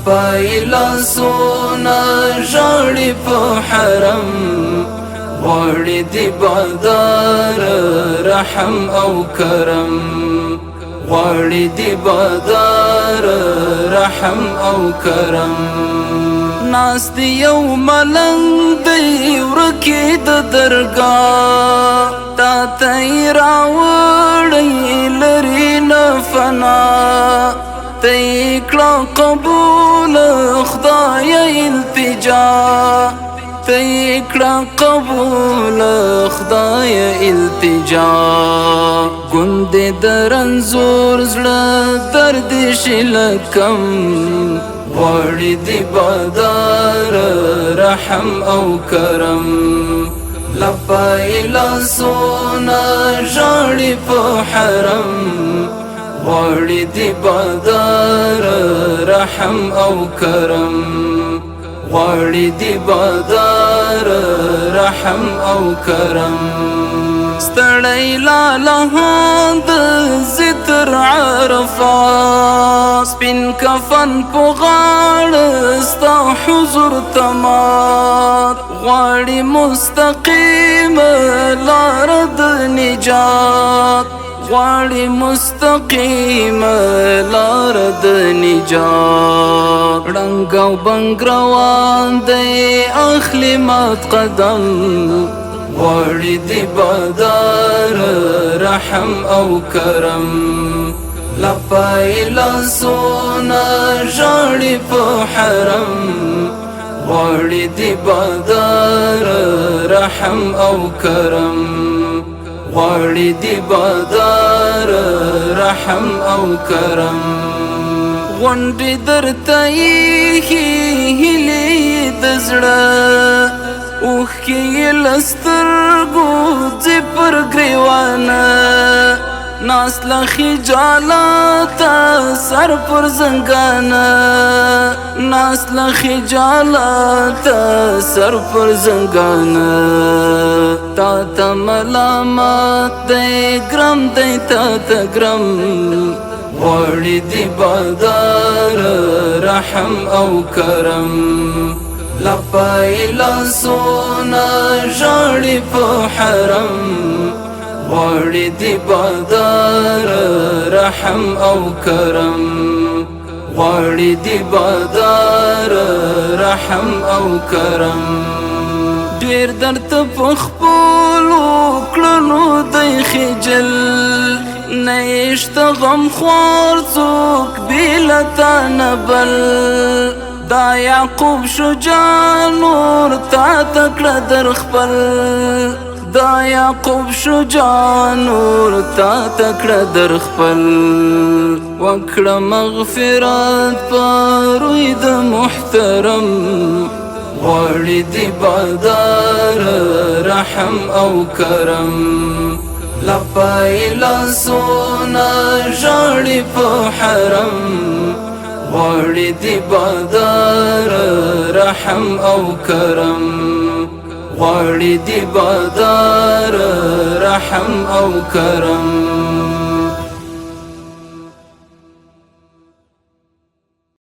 لپای لاسونه ژاړي په حرم غواړي دی بادار رحم او کرم غواړي دی بادار رحم او کرم ناس دی یو ملنګ دی ورکی د درګاه تا تی راوړی لري نه فنا تی کړه قبول خدای التجا تی کړه قبول خدای التجا ګوند د رنځور زړه درد شلکم غواړي دی بادار رحم او کرم لپای لاسونه ژاړي په حرم غواړي دی بادار رحم او کرم غواړي دی بادار رحم او کرم ستړی لالهان د زتر عرفات سپین کفن په غاړه ستا حضور تمات غواړي مستقیم لار د نجات غواړي مستقیم لار د نجات ړنګ او بنګ روان دی اخلي مات قدم غواړي دی بادار رحم او کرم لپای لاسونه ژاړي په حرم غواړي دی بادار رحم او کرم غواړي دی بادار رحم او کرم غونډې درته هیلې د زړه اوښکې یې له سترګو ځي پر ګریوانه ناس له خجالته سر پر زنګانه ناس له خجالته سر پر زنګانه تا ته ملامت دی ګرم دی تا ته ګرم غواړي دی بادار رحم او کرم لپای لاسونه ژاړي په حرم غواړي دی بادار رحم او کرم غواړي دی بادار رحم او کرم ډېر درته په خپلو کړنو دی خجل نشته غم خوار څوک بې له تا نه بل دا یعقوب شجاع نور تا ته کړه در خپل دا یعقوب شجاع نور تا ته کړه در خپل وکړه مغفرت په روی د محترم غواړي دی بادار رحم او کرم لپای لاسونه ژاړي په حرم غواړي دی بادار رحم او کرم غواړي دی بادار رحم او کرم